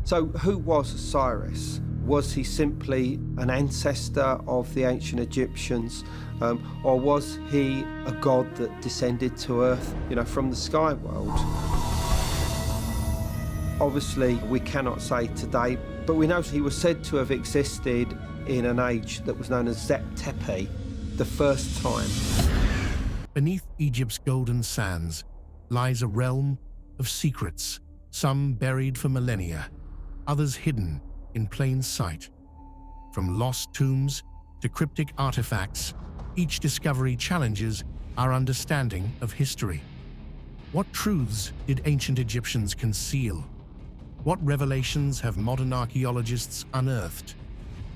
So who was Osiris? Was he simply an ancestor of the ancient Egyptians, or was he a god that descended to Earth, from the sky world? Obviously, we cannot say today, but we know he was said to have existed in an age that was known as Zep Tepi, the first time. Beneath Egypt's golden sands lies a realm of secrets, some buried for millennia, others hidden in plain sight. From lost tombs to cryptic artifacts, each discovery challenges our understanding of history. What truths did ancient Egyptians conceal? What revelations have modern archaeologists unearthed?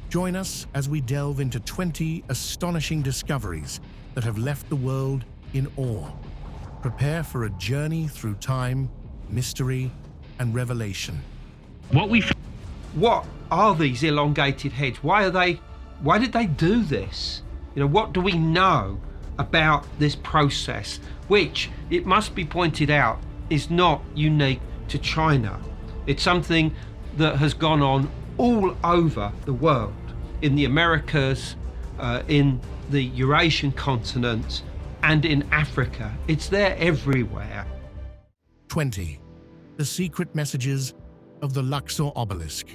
Join us as we delve into 20 astonishing discoveries that have left the world in awe. Prepare for a journey through time, mystery, and revelation. What are these elongated heads? Why did they do this? What do we know about this process, which, it must be pointed out, is not unique to China. It's something that has gone on all over the world, in the Americas, in the Eurasian continent, and in Africa. It's there everywhere. 20. The secret messages of the Luxor obelisk.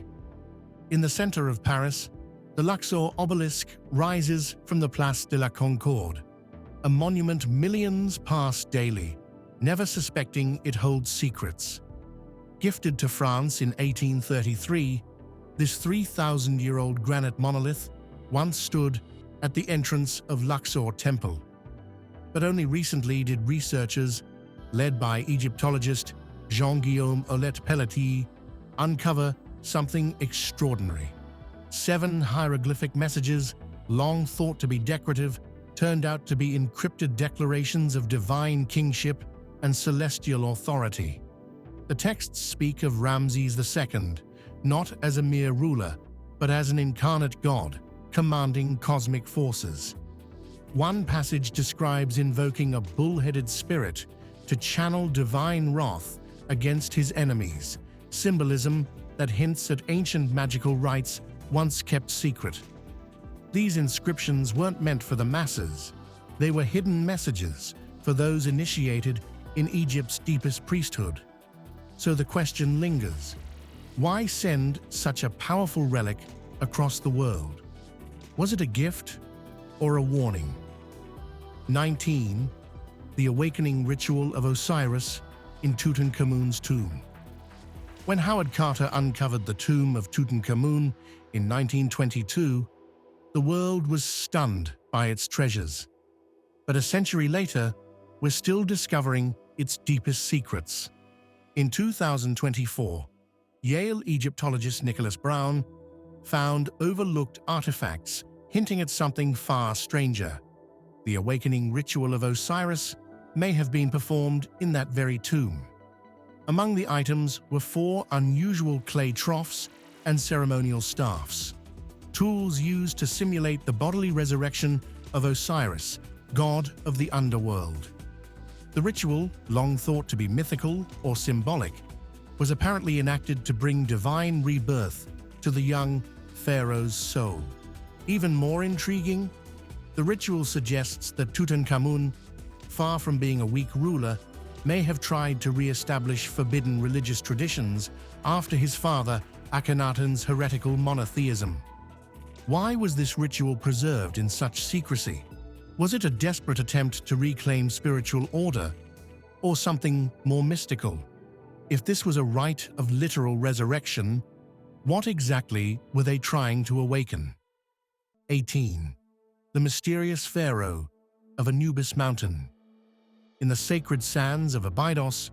In the center of Paris, the Luxor obelisk rises from the Place de la Concorde, a monument millions pass daily, never suspecting it holds secrets. Gifted to France in 1833, this 3,000-year-old granite monolith once stood at the entrance of Luxor Temple. But only recently did researchers, led by Egyptologist Jean-Guillaume Aulet-Pelletier, uncover something extraordinary. 7 hieroglyphic messages, long thought to be decorative, turned out to be encrypted declarations of divine kingship and celestial authority. The texts speak of Ramses II, not as a mere ruler, but as an incarnate god, commanding cosmic forces. One passage describes invoking a bull-headed spirit to channel divine wrath against his enemies, symbolism that hints at ancient magical rites once kept secret. These inscriptions weren't meant for the masses. They were hidden messages for those initiated in Egypt's deepest priesthood. So the question lingers: why send such a powerful relic across the world? Was it a gift or a warning? 19. The awakening ritual of Osiris in Tutankhamun's tomb. When Howard Carter uncovered the tomb of Tutankhamun in 1922, the world was stunned by its treasures. But a century later, we're still discovering its deepest secrets. In 2024, Yale Egyptologist Nicholas Brown found overlooked artifacts hinting at something far stranger. The awakening ritual of Osiris may have been performed in that very tomb. Among the items were 4 unusual clay troughs and ceremonial staffs, tools used to simulate the bodily resurrection of Osiris, god of the underworld. The ritual, long thought to be mythical or symbolic, was apparently enacted to bring divine rebirth to the young pharaoh's soul. Even more intriguing, the ritual suggests that Tutankhamun, far from being a weak ruler, may have tried to re-establish forbidden religious traditions after his father Akhenaten's heretical monotheism. Why was this ritual preserved in such secrecy? Was it a desperate attempt to reclaim spiritual order, or something more mystical? If this was a rite of literal resurrection, what exactly were they trying to awaken? 18. The mysterious pharaoh of Anubis Mountain. In the sacred sands of Abydos,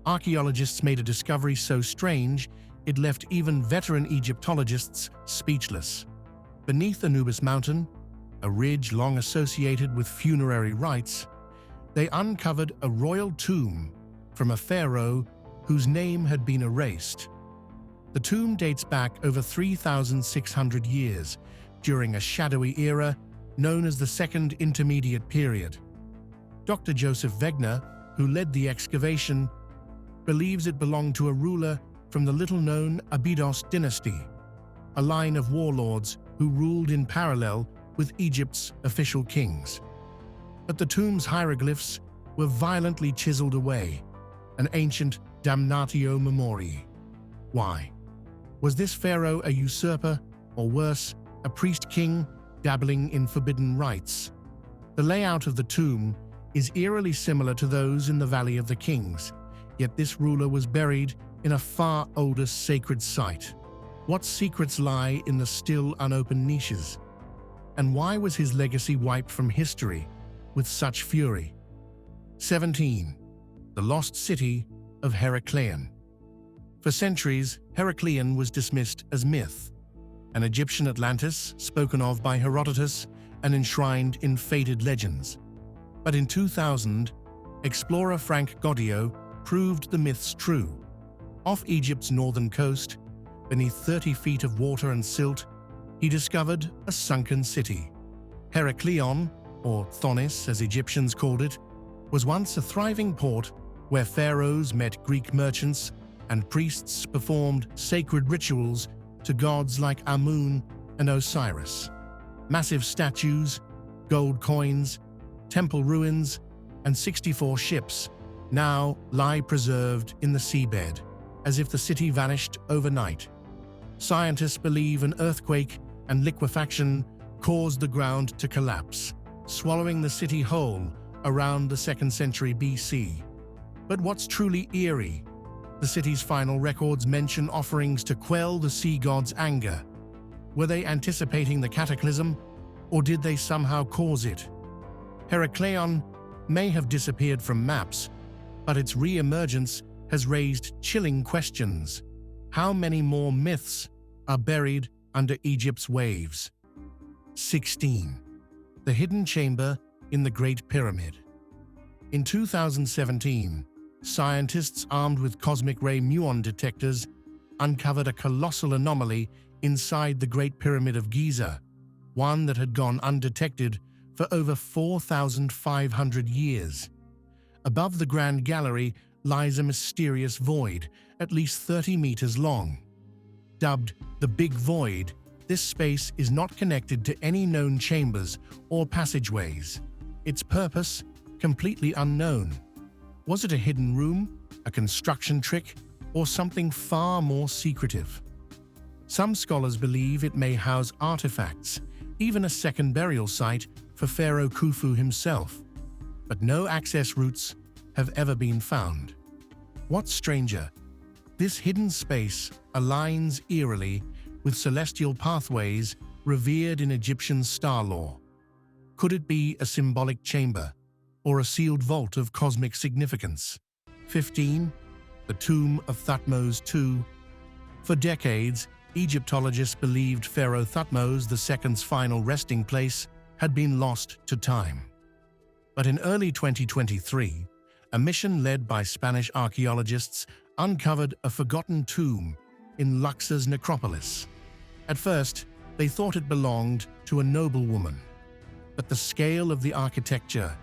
archaeologists made a discovery so strange it left even veteran Egyptologists speechless. Beneath Anubis Mountain, a ridge long associated with funerary rites, they uncovered a royal tomb from a pharaoh whose name had been erased. The tomb dates back over 3,600 years, during a shadowy era known as the Second Intermediate Period. Dr. Joseph Wegner, who led the excavation, believes it belonged to a ruler from from the little-known Abydos dynasty, a line of warlords who ruled in parallel with Egypt's official kings. But the tomb's hieroglyphs were violently chiseled away, an ancient damnatio memoriae. Why? Was this pharaoh a usurper, or worse, a priest-king dabbling in forbidden rites? The layout of the tomb is eerily similar to those in the Valley of the Kings, yet this ruler was buried in a far older sacred site. What secrets lie in the still unopened niches? And why was his legacy wiped from history with such fury? 17. The Lost City of Heracleion. For centuries, Heracleion was dismissed as myth, an Egyptian Atlantis spoken of by Herodotus and enshrined in faded legends. But in 2000, explorer Frank Goddio proved the myths true. Off Egypt's northern coast, beneath 30 feet of water and silt, he discovered a sunken city. Heracleion, or Thonis as Egyptians called it, was once a thriving port where pharaohs met Greek merchants and priests performed sacred rituals to gods like Amun and Osiris. Massive statues, gold coins, temple ruins, and 64 ships now lie preserved in the seabed, as if the city vanished overnight. Scientists believe an earthquake and liquefaction caused the ground to collapse, swallowing the city whole around the 2nd century BC. But what's truly eerie? The city's final records mention offerings to quell the sea god's anger. Were they anticipating the cataclysm, or did they somehow cause it? Heracleion may have disappeared from maps, but its re-emergence has raised chilling questions. How many more myths are buried under Egypt's waves? 16. The Hidden Chamber in the Great Pyramid. In 2017, scientists armed with cosmic ray muon detectors uncovered a colossal anomaly inside the Great Pyramid of Giza, one that had gone undetected for over 4,500 years. Above the Grand Gallery lies a mysterious void, at least 30 meters long. Dubbed the Big Void, this space is not connected to any known chambers or passageways. Its purpose, completely unknown. Was it a hidden room, a construction trick, or something far more secretive? Some scholars believe it may house artifacts, even a second burial site for Pharaoh Khufu himself. But no access routes have ever been found. What's stranger, this hidden space aligns eerily with celestial pathways revered in Egyptian star lore. Could it be a symbolic chamber, or a sealed vault of cosmic significance? 15. The Tomb of Thutmose II. For decades, Egyptologists believed Pharaoh Thutmose II's final resting place had been lost to time. But in early 2023, a mission led by Spanish archaeologists uncovered a forgotten tomb in Luxor's necropolis. At first, they thought it belonged to a noblewoman. But the scale of the architecture,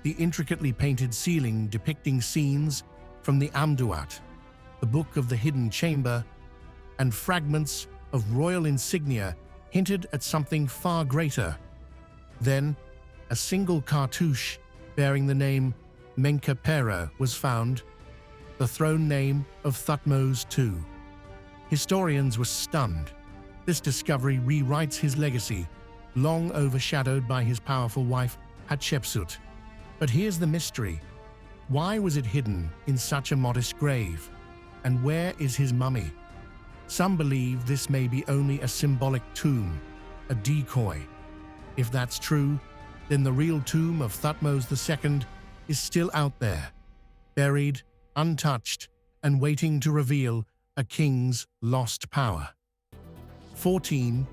the intricately painted ceiling depicting scenes from the Amduat, the Book of the Hidden Chamber, and fragments of royal insignia hinted at something far greater. Then, a single cartouche bearing the name Menkaperra was found, the throne name of Thutmose II. Historians were stunned. This discovery rewrites his legacy, long overshadowed by his powerful wife Hatshepsut. But here's the mystery. Why was it hidden in such a modest grave? And where is his mummy? Some believe this may be only a symbolic tomb, a decoy. If that's true, then the real tomb of Thutmose II is still out there, buried, untouched, and waiting to reveal a king's lost power. 14.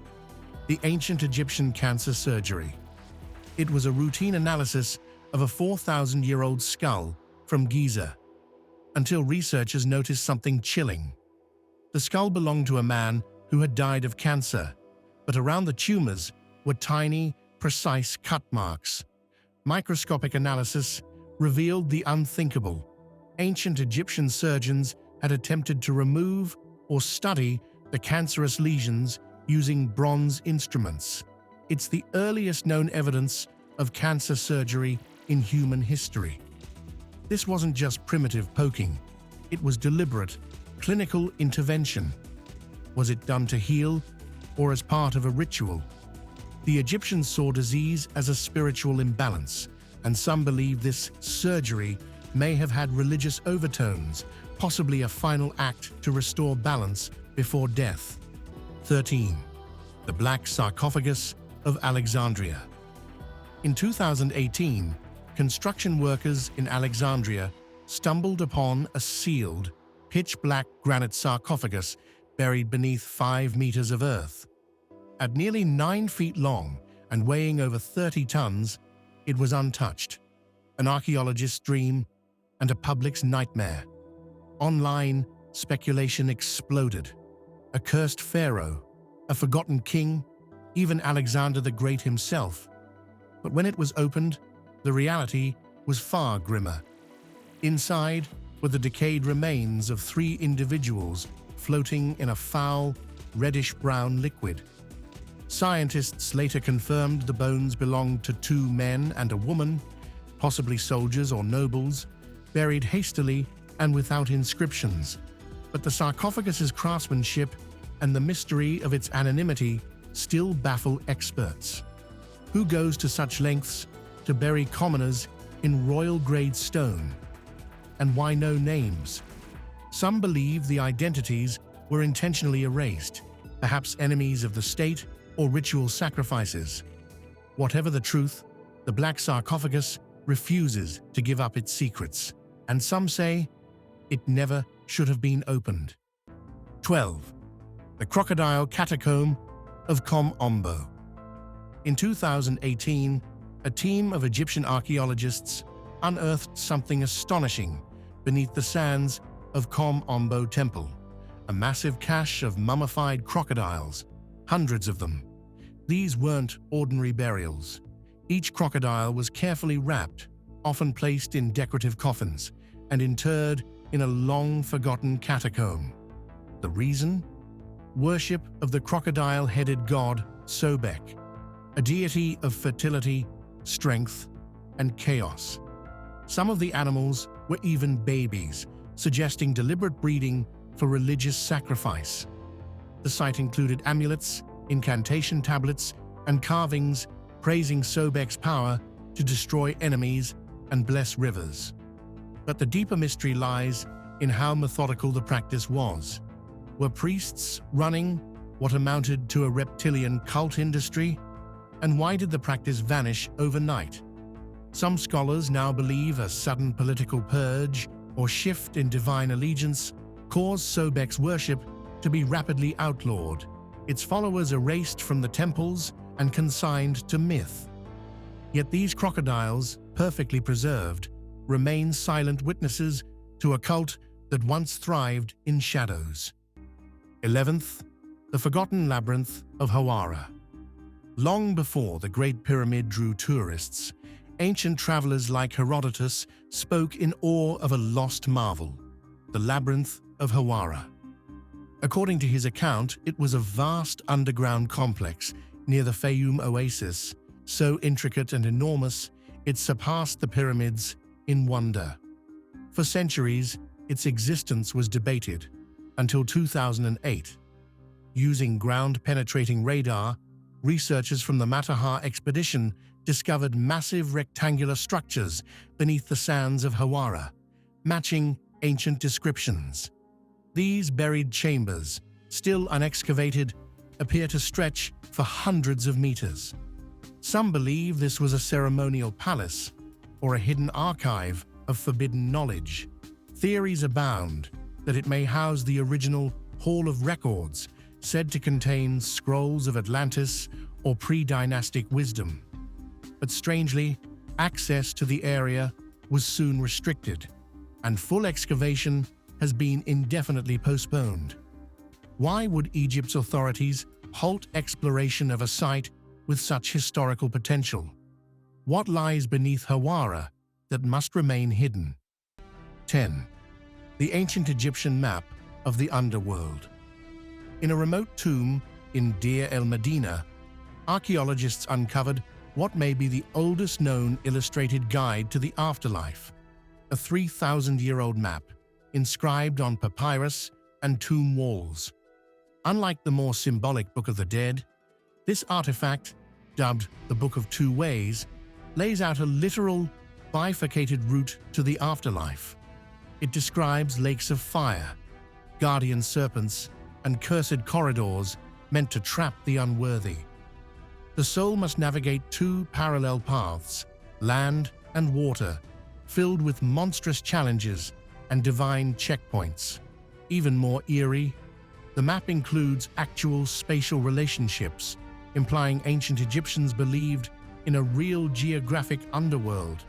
The Ancient Egyptian Cancer Surgery. It was a routine analysis of a 4,000-year-old skull from Giza, until researchers noticed something chilling. The skull belonged to a man who had died of cancer, but around the tumors were tiny, precise cut marks. Microscopic analysis revealed the unthinkable. Ancient Egyptian surgeons had attempted to remove or study the cancerous lesions using bronze instruments. It's the earliest known evidence of cancer surgery in human history. This wasn't just primitive poking. It was deliberate, clinical intervention. Was it done to heal or as part of a ritual? The Egyptians saw disease as a spiritual imbalance, and some believe this surgery may have had religious overtones, possibly a final act to restore balance before death. 13. The Black Sarcophagus of Alexandria. In 2018, construction workers in Alexandria stumbled upon a sealed, pitch-black granite sarcophagus buried beneath 5 meters of earth. At nearly 9 feet long and weighing over 30 tons, it was untouched, an archaeologist's dream and a public's nightmare. Online, speculation exploded. A cursed pharaoh, a forgotten king, even Alexander the Great himself. But when it was opened, the reality was far grimmer. Inside were the decayed remains of 3 individuals floating in a foul, reddish-brown liquid. Scientists later confirmed the bones belonged to 2 men and a woman, possibly soldiers or nobles, buried hastily and without inscriptions. But the sarcophagus's craftsmanship and the mystery of its anonymity still baffle experts. Who goes to such lengths to bury commoners in royal-grade stone? And why no names? Some believe the identities were intentionally erased, perhaps enemies of the state or ritual sacrifices. Whatever the truth, the Black Sarcophagus refuses to give up its secrets, and some say it never should have been opened. 12. The Crocodile Catacomb of Kom Ombo. In 2018, a team of Egyptian archaeologists unearthed something astonishing beneath the sands of Kom Ombo Temple, a massive cache of mummified crocodiles, hundreds of them. These weren't ordinary burials. Each crocodile was carefully wrapped, often placed in decorative coffins, and interred in a long-forgotten catacomb. The reason? Worship of the crocodile-headed god Sobek, a deity of fertility, strength, and chaos. Some of the animals were even babies, suggesting deliberate breeding for religious sacrifice. The site included amulets, incantation tablets, and carvings praising Sobek's power to destroy enemies and bless rivers. But the deeper mystery lies in how methodical the practice was. Were priests running what amounted to a reptilian cult industry? And why did the practice vanish overnight? Some scholars now believe a sudden political purge or shift in divine allegiance caused Sobek's worship to be rapidly outlawed, its followers erased from the temples and consigned to myth. Yet these crocodiles, perfectly preserved, remain silent witnesses to a cult that once thrived in shadows. 11th, the Forgotten Labyrinth of Hawara. Long before the Great Pyramid drew tourists, ancient travelers like Herodotus spoke in awe of a lost marvel, the Labyrinth of Hawara. According to his account, it was a vast underground complex near the Fayum oasis, so intricate and enormous it surpassed the pyramids in wonder. For centuries, its existence was debated, until 2008. Using ground-penetrating radar, researchers from the Matterhorn expedition discovered massive rectangular structures beneath the sands of Hawara, matching ancient descriptions. These buried chambers, still unexcavated, appear to stretch for hundreds of meters. Some believe this was a ceremonial palace or a hidden archive of forbidden knowledge. Theories abound that it may house the original Hall of Records, said to contain scrolls of Atlantis or pre-dynastic wisdom. But strangely, access to the area was soon restricted, and full excavation has been indefinitely postponed. Why would Egypt's authorities halt exploration of a site with such historical potential? What lies beneath Hawara that must remain hidden? 10. the ancient Egyptian map of the underworld. In a remote tomb in Deir el-Medina, archaeologists uncovered what may be the oldest known illustrated guide to the afterlife, a 3,000-year-old map inscribed on papyrus and tomb walls. Unlike the more symbolic Book of the Dead, this artifact, dubbed the Book of Two Ways, lays out a literal, bifurcated route to the afterlife. It describes lakes of fire, guardian serpents, and cursed corridors meant to trap the unworthy. The soul must navigate two parallel paths, land and water, filled with monstrous challenges and divine checkpoints. Even more eerie, the map includes actual spatial relationships, implying ancient Egyptians believed in a real geographic underworld.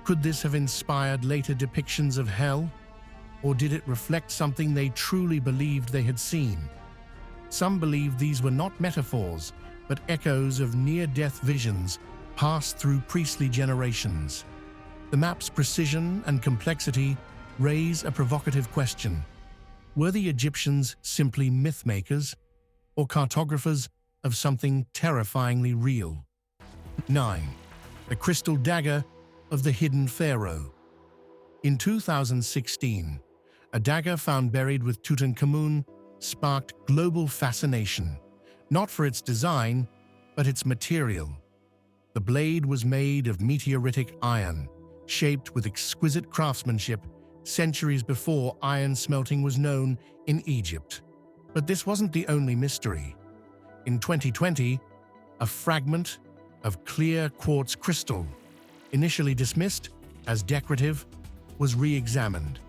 Could this have inspired later depictions of hell? Or did it reflect something they truly believed they had seen? Some believe these were not metaphors, but echoes of near-death visions passed through priestly generations. The map's precision and complexity raise a provocative question. Were the Egyptians simply myth-makers, or cartographers of something terrifyingly real? 9. The crystal dagger of the hidden pharaoh. In 2016, a dagger found buried with Tutankhamun sparked global fascination, not for its design, but its material. The blade was made of meteoritic iron, shaped with exquisite craftsmanship centuries before iron smelting was known in Egypt. But this wasn't the only mystery. In 2020, a fragment of clear quartz crystal, initially dismissed as decorative, was re-examined.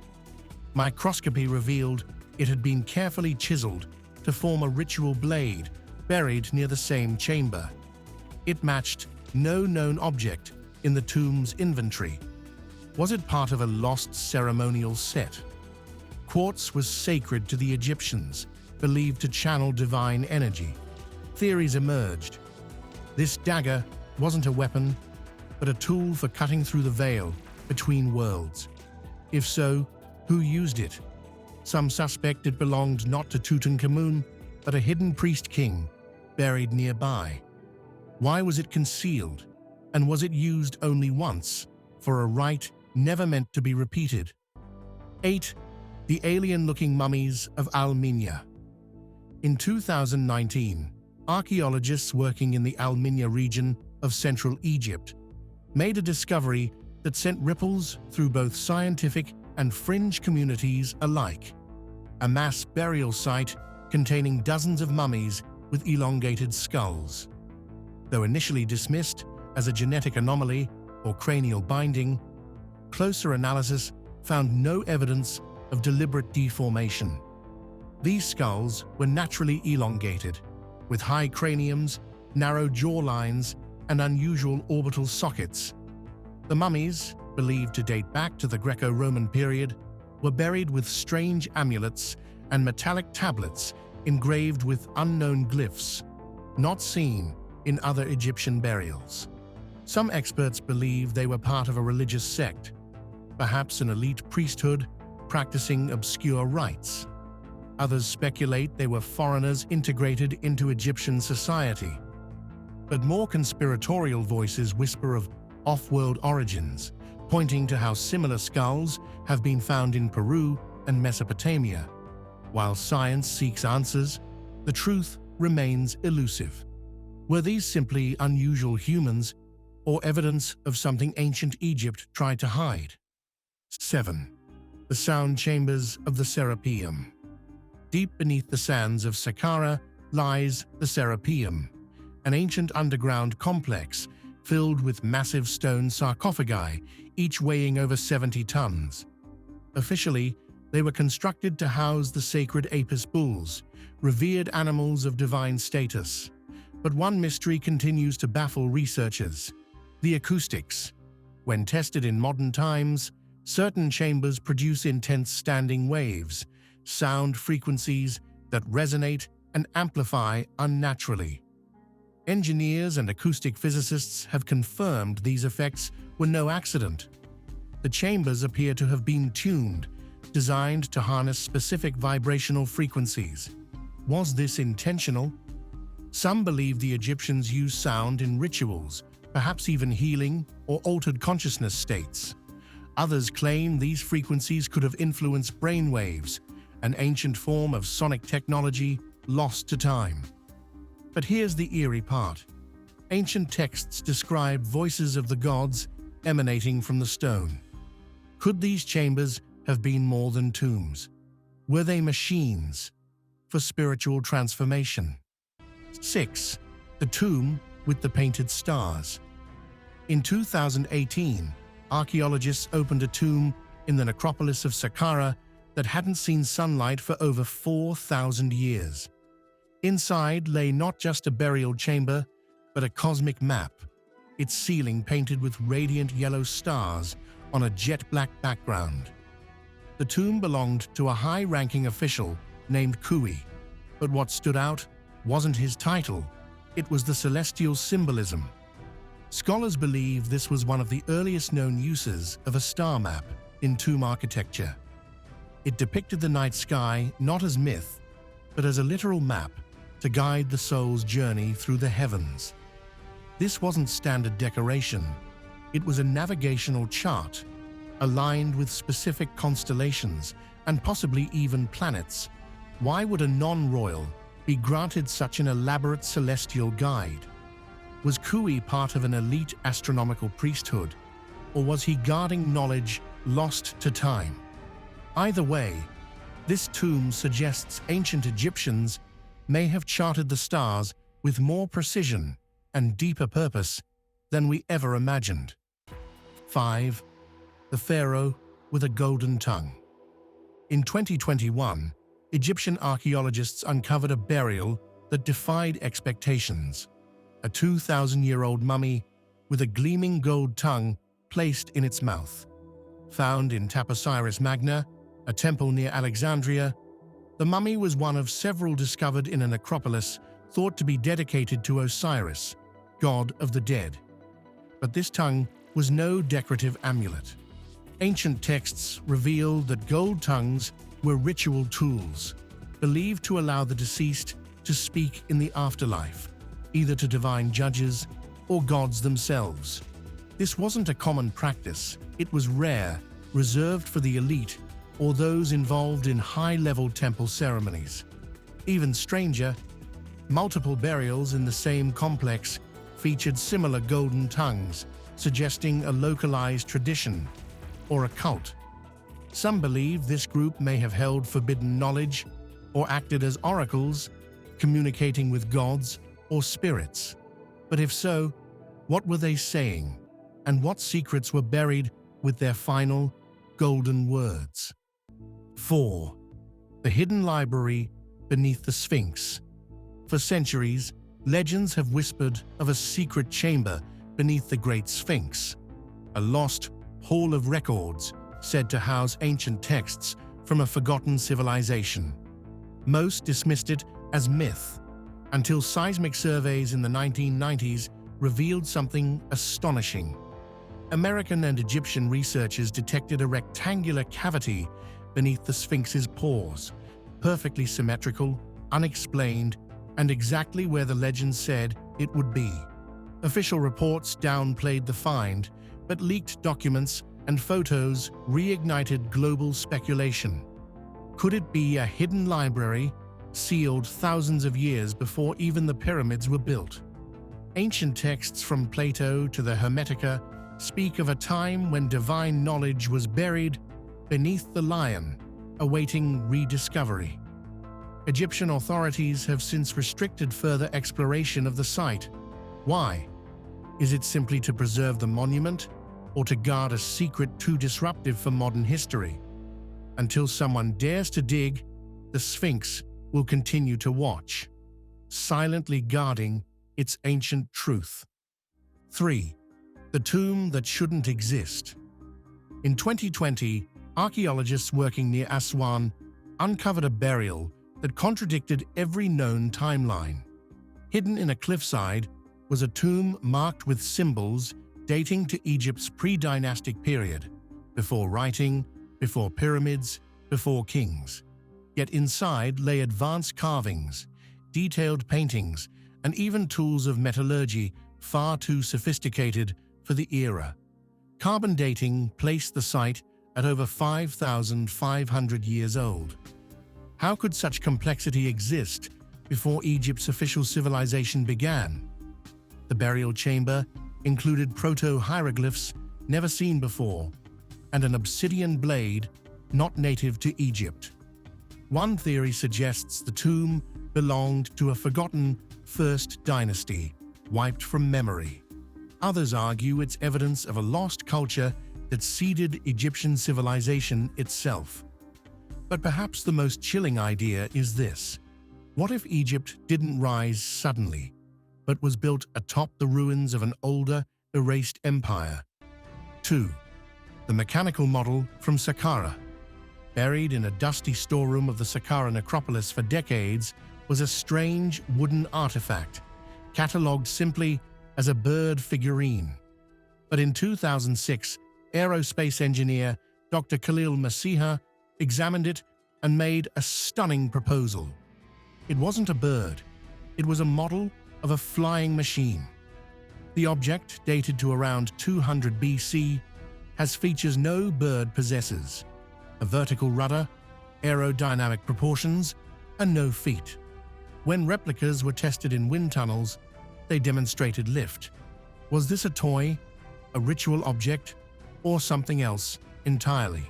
Microscopy revealed it had been carefully chiseled to form a ritual blade buried near the same chamber. It matched no known object in the tomb's inventory. Was it part of a lost ceremonial set? Quartz was sacred to the Egyptians, believed to channel divine energy. Theories emerged. This dagger wasn't a weapon, but a tool for cutting through the veil between worlds. If so, who used it? Some suspect it belonged not to Tutankhamun, but a hidden priest king buried nearby. Why was it concealed? And was it used only once, for a rite never meant to be repeated? 8. The alien-looking mummies of Al-Minya. In 2019, archaeologists working in the Al-Minya region of central Egypt made a discovery that sent ripples through both scientific and fringe communities alike. A mass burial site containing dozens of mummies with elongated skulls. Though initially dismissed as a genetic anomaly or cranial binding, closer analysis found no evidence of deliberate deformation. These skulls were naturally elongated, with high craniums, narrow jawlines, and unusual orbital sockets. The mummies, believed to date back to the Greco-Roman period, were buried with strange amulets and metallic tablets engraved with unknown glyphs, not seen in other Egyptian burials. Some experts believe they were part of a religious sect, perhaps an elite priesthood practicing obscure rites. Others speculate they were foreigners integrated into Egyptian society. But more conspiratorial voices whisper of off-world origins, pointing to how similar skulls have been found in Peru and Mesopotamia. While science seeks answers, the truth remains elusive. Were these simply unusual humans, or evidence of something ancient Egypt tried to hide? 7. The sound chambers of the Serapeum. Deep beneath the sands of Saqqara lies the Serapeum, an ancient underground complex filled with massive stone sarcophagi, each weighing over 70 tons. Officially, they were constructed to house the sacred Apis bulls, revered animals of divine status. But one mystery continues to baffle researchers: the acoustics. When tested in modern times, certain chambers produce intense standing waves, sound frequencies that resonate and amplify unnaturally. Engineers and acoustic physicists have confirmed these effects were no accident. The chambers appear to have been tuned designed to harness specific vibrational frequencies. Was this intentional? Some believe the Egyptians used sound in rituals, perhaps even healing or altered consciousness states. Others claim these frequencies could have influenced brainwaves, an ancient form of sonic technology lost to time. But here's the eerie part. Ancient texts describe voices of the gods emanating from the stone. Could these chambers have been more than tombs? Were they machines for spiritual transformation? 6. The tomb with the painted stars. In 2018, archaeologists opened a tomb in the necropolis of Saqqara that hadn't seen sunlight for over 4,000 years. Inside lay not just a burial chamber, but a cosmic map, its ceiling painted with radiant yellow stars on a jet-black background. The tomb belonged to a high-ranking official named Kui, but what stood out wasn't his title, it was the celestial symbolism. Scholars believe this was one of the earliest known uses of a star map in tomb architecture. It depicted the night sky not as myth, but as a literal map to guide the soul's journey through the heavens. This wasn't standard decoration, it was a navigational chart, aligned with specific constellations and possibly even planets. Why would a non-royal be granted such an elaborate celestial guide? Was Kui part of an elite astronomical priesthood, or was he guarding knowledge lost to time? Either way, this tomb suggests ancient Egyptians may have charted the stars with more precision and deeper purpose than we ever imagined. 5. The pharaoh with a golden tongue. In 2021, Egyptian archaeologists uncovered a burial that defied expectations. A 2,000-year-old mummy with a gleaming gold tongue placed in its mouth. Found in Taposiris Magna, a temple near Alexandria, the mummy was one of several discovered in a necropolis thought to be dedicated to Osiris, god of the dead. But this tongue was no decorative amulet. Ancient texts reveal that gold tongues were ritual tools, believed to allow the deceased to speak in the afterlife, either to divine judges or gods themselves. This wasn't a common practice, it was rare, reserved for the elite or those involved in high-level temple ceremonies. Even stranger, multiple burials in the same complex featured similar golden tongues, suggesting a localized tradition or a cult. Some believe this group may have held forbidden knowledge or acted as oracles, communicating with gods or spirits. But if so, what were they saying? And what secrets were buried with their final golden words? 4. The hidden library beneath the Sphinx. For centuries, legends have whispered of a secret chamber beneath the Great Sphinx, a lost hall of records said to house ancient texts from a forgotten civilization. Most dismissed it as myth, until seismic surveys in the 1990s revealed something astonishing. American and Egyptian researchers detected a rectangular cavity beneath the Sphinx's pores, perfectly symmetrical, unexplained, and exactly where the legend said it would be. Official reports downplayed the find, but leaked documents and photos reignited global speculation. Could it be a hidden library, sealed thousands of years before even the pyramids were built? Ancient texts from Plato to the Hermetica speak of a time when divine knowledge was buried beneath the lion, awaiting rediscovery. Egyptian authorities have since restricted further exploration of the site. Why? Is it simply to preserve the monument, or to guard a secret too disruptive for modern history? Until someone dares to dig, the Sphinx will continue to watch, silently guarding its ancient truth. 3. The tomb that shouldn't exist. In 2020, archaeologists working near Aswan uncovered a burial that contradicted every known timeline. Hidden in a cliffside was a tomb marked with symbols dating to Egypt's pre-dynastic period, before writing, before pyramids, before kings. Yet inside lay advanced carvings, detailed paintings, and even tools of metallurgy far too sophisticated for the era. Carbon dating placed the site at over 5,500 years old. How could such complexity exist before Egypt's official civilization began? The burial chamber included proto-hieroglyphs never seen before, and an obsidian blade not native to Egypt. One theory suggests the tomb belonged to a forgotten first dynasty, wiped from memory. Others argue it's evidence of a lost culture that seeded Egyptian civilization itself. But perhaps the most chilling idea is this. What if Egypt didn't rise suddenly, but was built atop the ruins of an older, erased empire? 2. The mechanical model from Saqqara. Buried in a dusty storeroom of the Saqqara necropolis for decades was a strange wooden artifact, catalogued simply as a bird figurine. But in 2006, aerospace engineer Dr. Khalil Masiha examined it and made a stunning proposal. It wasn't a bird, it was a model of a flying machine. The object, dated to around 200 BC, has features no bird possesses: a vertical rudder, aerodynamic proportions, and no feet. When replicas were tested in wind tunnels, they demonstrated lift. Was this a toy, a ritual object, or something else entirely?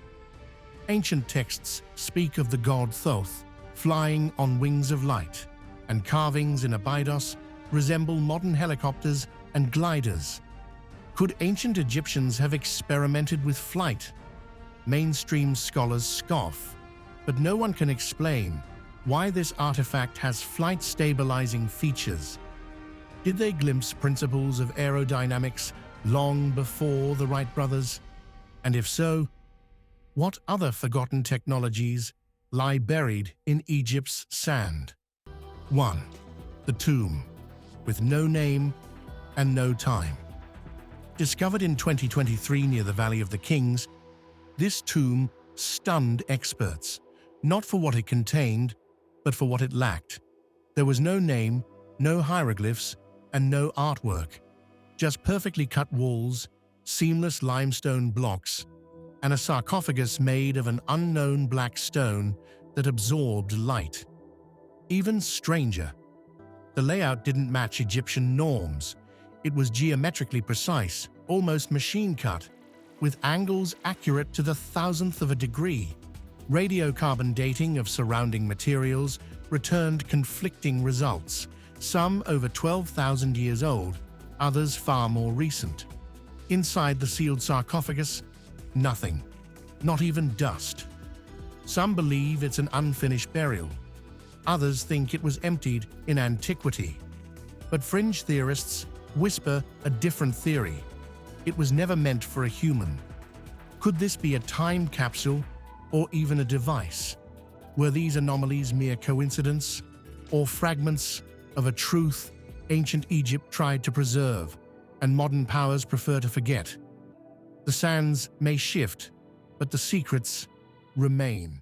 Ancient texts speak of the god Thoth flying on wings of light, and carvings in Abydos resemble modern helicopters and gliders. Could ancient Egyptians have experimented with flight? Mainstream scholars scoff, but no one can explain why this artifact has flight-stabilizing features. Did they glimpse principles of aerodynamics long before the Wright brothers? And if so, what other forgotten technologies lie buried in Egypt's sand? 1. The tomb, with no name and no time. Discovered in 2023 near the Valley of the Kings, this tomb stunned experts, not for what it contained, but for what it lacked. There was no name, no hieroglyphs, and no artwork, just perfectly cut walls, seamless limestone blocks, and a sarcophagus made of an unknown black stone that absorbed light. Even stranger, the layout didn't match Egyptian norms. It was geometrically precise, almost machine-cut, with angles accurate to the thousandth of a degree. Radiocarbon dating of surrounding materials returned conflicting results, some over 12,000 years old, others far more recent. Inside the sealed sarcophagus, nothing, not even dust. Some believe it's an unfinished burial. Others think it was emptied in antiquity. But fringe theorists whisper a different theory. It was never meant for a human. Could this be a time capsule or even a device? Were these anomalies mere coincidence or fragments of a truth ancient Egypt tried to preserve and modern powers prefer to forget? The sands may shift, but the secrets remain.